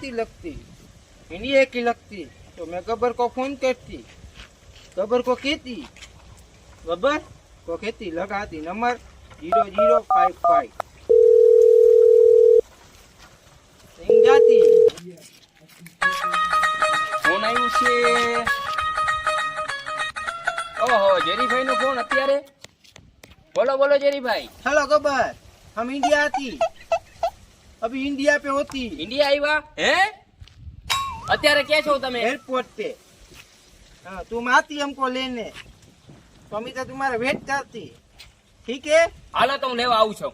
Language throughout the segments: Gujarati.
आती लगती, इंडिया की लगती, तो मैं गब्बर को फोन करती, गब्बर को कहती, गब्बर को कहती लगाती नंबर 0055 रिंग जाती। ફોન આવ્યું છે. ઓહો, જેરીભાઈ નો ફોન અત્યારે. બોલો બોલો જેરીભાઈ. हेलो गब्बर, हम इंडिया आती, अभी इंडिया पे होती, ઇન્ડિયા આવ્યા હે? અત્યારે ક્યાં છો તમે? एयरपोर्ट पे। हाँ, तुम आती हमको लेने, तो हम इधर तुम्हारा वेट करती, ठीक है? હાલો તો હું લેવા આવું છું.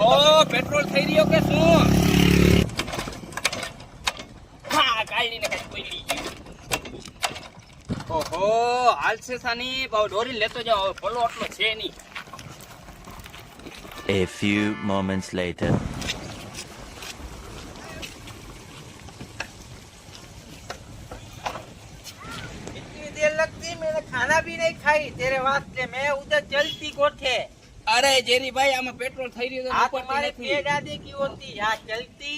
ઓહો, પેટ્રોલ થઈ રહ્યો કે શું? હા, કાઈ ને કાઈ પડી ગયું. ઓહો, હાલશે સાની ભાવ દોરી લેતો જાઓ, ભલો આટલો છે નહીં. A few moments later. इतनी देर लगती, मैंने खाना भी नहीं खाई तेरे वास्ते, मैं उधर चलती कोठे। અરે જેરીભાઈ, આમાં પેટ્રોલ થઈ રહ્યું हाँ, તો तुम्हारे નથી. पेट आदि की होती, यहाँ चलती,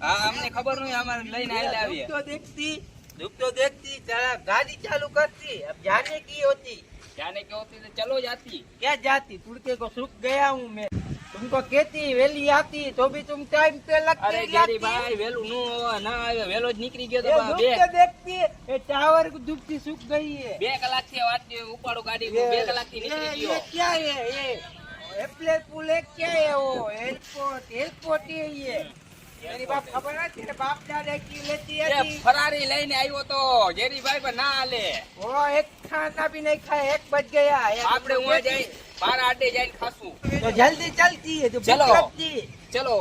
હા, અમને ખબર નહીં, અમારે લઈને આવેલા આવીએ. धूप तो देखती, चला गाड़ी चालू करती, अब जाने की होती, જાને કે હોતી તો ચલો જાતી. क्या जाती, तुड़के को सूख गया हूँ मैं, तुमको कहती वेली आती तो भी तुम टाइम पे लगती અરે नहीं आती। જેરીભાઈ, વેલું ના આવે, વેલો જ નીકળી ગયો ये તો धूप બે तो देखती, ये टावर को धूप से सूख गई है। 2 કલાકથી વાત ઉપાડો ગાડી, 2 કલાકથી નીકળી ये ગયો. क्या है ये एयरप्लेन पुल है, क्या है वो एयरपोर्ट, एयरपोर्ट है ये। मेरी बाप खबर है, तेरे बाप दादा की लेती है એ ફરારી લઈને આવ્યો તો જેરીભાઈ, પણ ના હાલે. वो एक खाना भी नहीं खाया, 1 बज गया। આપણે ઉવા જઈ બાર આડે જઈને ખાશું. तो जल्दी चलती है, तो चलो। भूख लगती, ચલો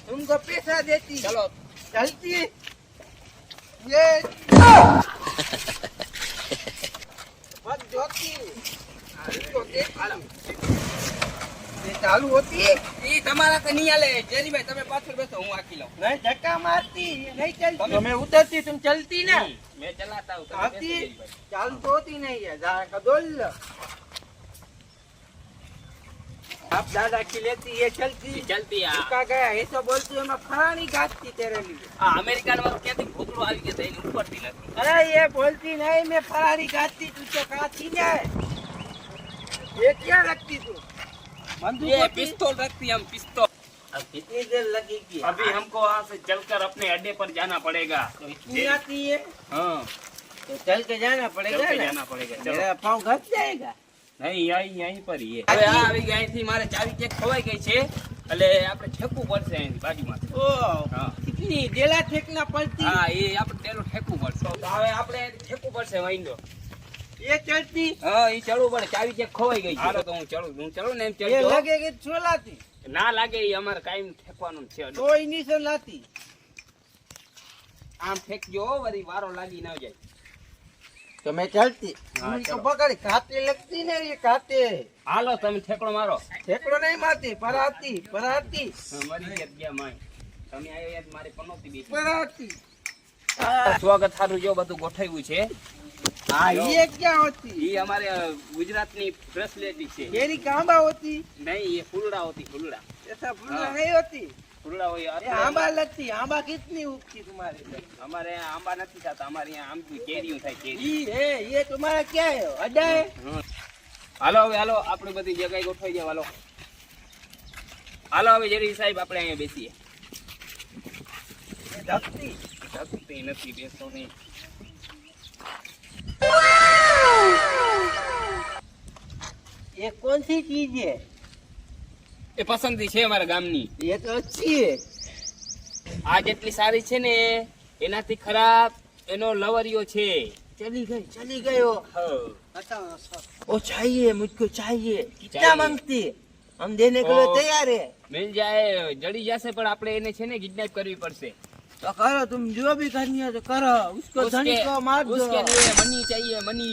तुमको पैसा देती, ચલો. चलती ये बस जोती तो देखती, ये चालू होती है, ઈ તમારા તો નહીં હાલે જેરીભાઈ, તમે પાછળ બેસો, હું આખી લઉં. नहीं धक्का मारती, ये नहीं चलती, तो मैं उतरती, तुम चलती ना, મેં ચલાતા હું, તમે બેસો आती જેરીભાઈ. चालू तो होती नहीं है, जरा का डोल लो। आप दादा की लेती, ये चलती ઈ ચલતી આ. चुका गया, ये तो बोलती है मैं फरानी गाती तेरे लिए। આ અમેરિકામાં ક્યાંથી ભોગલો આવી ગયો તો એની ઉપરથી નથી. अरे ये बोलती नहीं, मैं फरारी गाती, तुझे कहा थी जाए, ये क्या लगती तू बंदूक ये होती? पिस्तौल रखती हम, पिस्तौल. अब कितनी देर लगेगी? अभी हमको वहाँ से चलकर अपने अड्डे पर जाना पड़ेगा. तो इतनी आती है हाँ, तो चल के जाना चल पड़ेगा के ना, जाना पड़ेगा. चलो. मेरा पाँव घट जाएगा। નહીં, यहीं पर ही है. હવે આ આવી ગઈ, અહીંથી મારે ચાવી ચેક ખવાઈ ગઈ છે, એટલે આપણે ઠેકવું પડશે અહીંથી બાજુમાં. ओ हाँ. कितनी डेला फेंकना पड़ती, હા, એ આપણે પેલું ઠેકવું પડશે. તો હવે આપણે ઠેકવું પડશે વાઈન્ડો. ये चलती, હા, એ ચડવું પડે, ચાવી ચેક ખવાઈ ગઈ છે. હાલો તો હું ચડું ને એમ ये ચડજો. लगेगी छोलाती, ના લાગે, એ અમારે કાયમ ઠેકવાનું છે. कोई नहीं सुनाती। આમ ઠેકજો, વળી વારો લાગી ના જાય. तो मैं चलती, हाँ, उनको चलो. पकड़ काटे लगती ना, ये काटे હાલો તમે ઠેકડો મારો. ठेकड़ो नहीं मारती, पराती पराती હા, મરી ગયા માય. તમે આયો યાદ મારી પનોતી બેસી. पराती। સ્વાગત સારું જો બધું ગોઠવ્યું છે. हाँ, ये क्या होती? એ અમારે ગુજરાતની બ્રેસલેટ છે. केरी कांबा होती, નહીં, એ ફૂલડા હોતી, ફૂલડા. ऐसा फूलना हाँ। नहीं होती। ફૂલડા હોય. ये आंबा लगती, आंबा कितनी उगती तुम्हारे इधर? અમારે यहाँ आंबा નથી થતા, અમારે यहाँ આમ કેરીઓ થાય, કેરી. ये तुम्हारा क्या है, अड्डा है? હાલો હવે, હાલો આપણે બધી જગ્યાએ ગોઠવાઈ જાવ. હાલો હાલો હવે જેરી સાહેબ, આપણે અહીંયા બેસીએ. ये धकती, શકતી નથી, બેસો નહીં. ये कौन सी चीज है? એ પસંદગી છે અમારા ગામની. ये तो अच्छी है। આ જેટલી સારી છે ને એનાથી ખરાબ એનો લવરિયો છે. चली गई हो। હા. अच्छा, वो चाहिए, मुझको चाहिए। कितना चाहिए। मांगती है? हम देने के लिए ओ। तैयार है। મિલ જાય, જડી જશે, પણ આપણે એને છે ને કિડનેપ કરવી પડશે. तो करो, तुम जो भी करनी है तो करो। उसको धनी को मार दो। उसके लिए मनी चाहिए, मनी।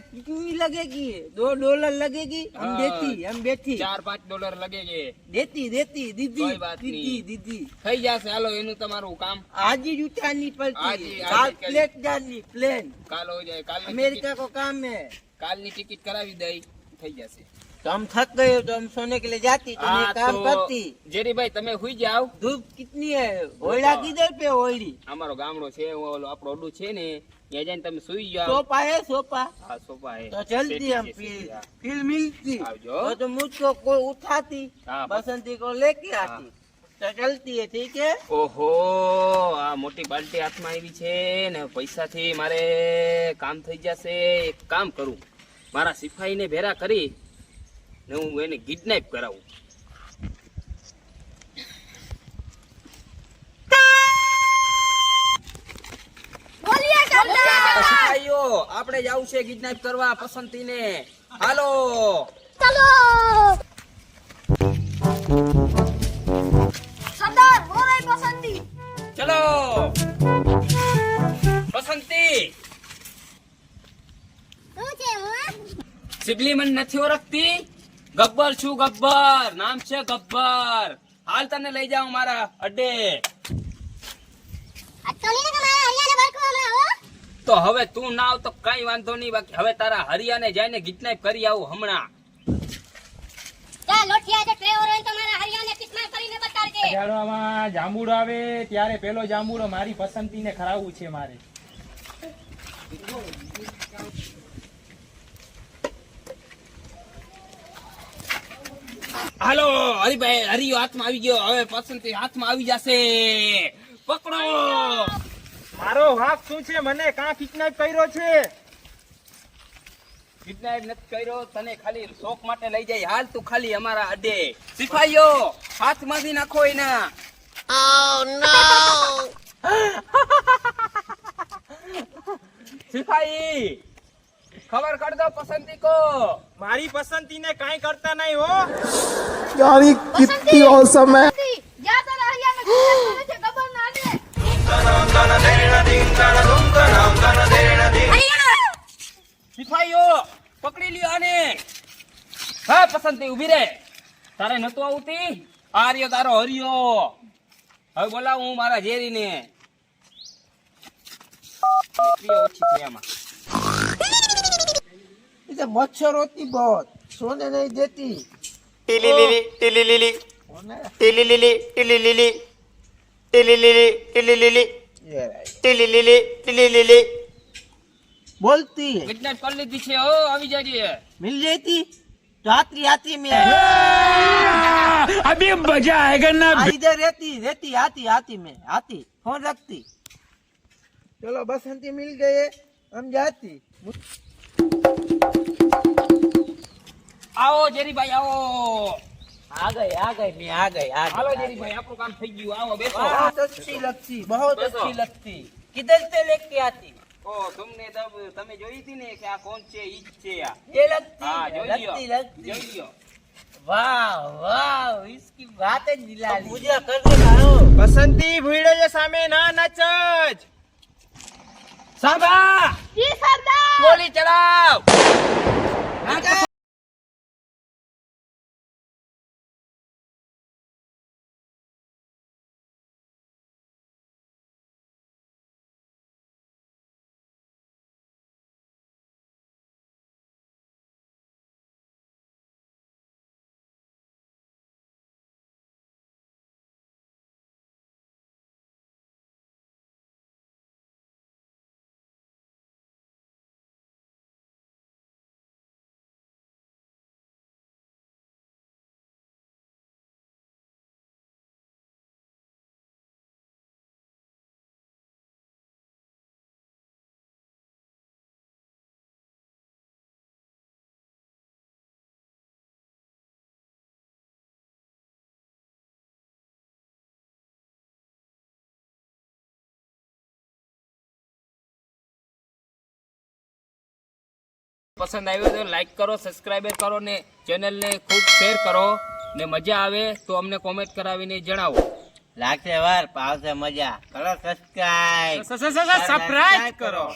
कितनी लगेगी? $2 लगेगी। हम बेटी 4-5 डॉलर लगेंगे। देती दीदी, कोई बात नहीं। दीदी થઈ જશે, હાલો એનું તમારું કામ आज ही उठानी पड़ती आज है। ही काल कल। प्लेट जानी प्लेन, કાલ હો જાય, अमेरिका को काम है। કાલની ટિકિટ કરાવી દઈ, થઈ જશે। तो हम थक गए हो तो हम सोने के लिए जाती, तुम હા, ये काम તો करती। જેરીભાઈ તમે હુઈ જાઓ। धूप कितनी है? ओढ़ा किधर पे ओढ़ी? અમારો ગામડો છે, ઓલો આપણો અડ્ડું છે ને, ત્યાં જઈને તમે સુઈ જાઓ। सोफा है सोफा। હા, સોફા હે। तो चलती સેટી हम છે, સેટી, હા। फिर मिलती आवजो। तो मुझको कोई उठाती, हाँ, बसंती को लेके आती। तो चलती है, ठीक है। ઓહો, આ મોટી બાલ્ટી હાથમાં આવી છે ને, પૈસાથી મારે કામ થઈ જશે। એક કામ કરું, મારા સિપાહીને ભેરા કરી ને હું એને કિડનેપ કરાવું। સિપાહીઓ, આપણે જાવું છે કિડનેપ કરવા પસંદીને। હાલો। સરદાર બોલે પસંદી ચલો પસંદી। શું છે હું સિબલી મને નથી ઓળખતી? ગબ્બર છું, ગબ્બર નામ છે, ગબ્બર। હાલ તને લઈ જાઉં મારા અડ્ડે। આ તો નહીં કે મારા હરિયાને બરકવા હમણાં હો તો હવે તું ના આવ તો કઈ વાંધો નહીં, બાકી હવે તારા હરિયાને જઈને કિડનેપ કરી આવું હમણાં। જા લોઠિયા જે ટ્રેવર હોય તો મારા હરિયાને કિડનેપ કરીને બતાડજે જાડવામાં જાંબુડો આવે ત્યારે પેલો જાંબુડો મારી પસંદગીને ખરાવવું છે મારે। હાલો હરિભાઈ, હરિયો હાથમાં આવી ગયો, હવે પસંદી હાથમાં આવી જશે। પકડો। મારો વાંક શું છે? મને કાં કિડનેપ કર્યો છે? કિડનેપ નથી કર્યો તને, ખાલી શોખ માટે લઈ જાય। હાલ તું ખાલી અમારા અડ્ડે। સિપાહીઓ હાથમાંથી નાખો એના। સિપાહી ખબર કર દો પસંદી કો। મારી પસંદગીને કાંઈ કરતા નહીં હો। यार ये कितनी औसम है। જા તારા હરિયાને કિડનેપ કરે છે ખબર ના દે સિપાહીઓ પકડી લ્યો આને। હા પસંદી ઉભી રે, તારે નતું આવતી? આ રહ્યો તારો હરિયો। હવે બોલાવું હું મારા ઝેરીને। દીકરીઓ ઓછી છે આમાં। इसे मच्छर होती बहुत, सोने नहीं देती। Tilly lily Tilly lily Tilly lily Tilly lily Tilly lily Tilly lily ये रही। Tilly lily Tilly lily. बोलती है, કિડનેપ કરી લીધી છે। ઓ આવી જાજે। मिल जाती तो आती में अभी मजा आएगा ना। इधर रहती आती में आती फोन रखती। चलो बसंती मिल गए, हम जाती। આવો જેરીભાઈ આવો। आ गए मैं आ गई હાલો જેરીભાઈ, આપણું કામ થઈ ગયું। આવો બેસો। बहुत अच्छी लगती, बहुत बैठो। अच्छी लगती। किधर से लेके आती? ઓ તમને તમે જોઈ હતી ને કે આ કોણ છે? ઈ જ છે આ। ये लगती હા है, જોઈ લ્યો, लगती જોઈ લ્યો। वाह वाह, इसकी बात है निराली। मुझे करने मारो। પસંદગી ભૂડે સામે ના નચજ। સાંભા જી સરદાર ગોલી ચલાવ। પસંદ આવ્યો તો લાઈક કરો, સબસ્ક્રાઇબ કરો ને ચેનલને ખૂબ શેર કરો ને મજા આવે તો અમને કોમેન્ટ કરાવીને જણાવો। લાગશે વાર પાવશે મજા કરો સબસ્ક્રાઇબ સબસ્ક્રાઇબ કરો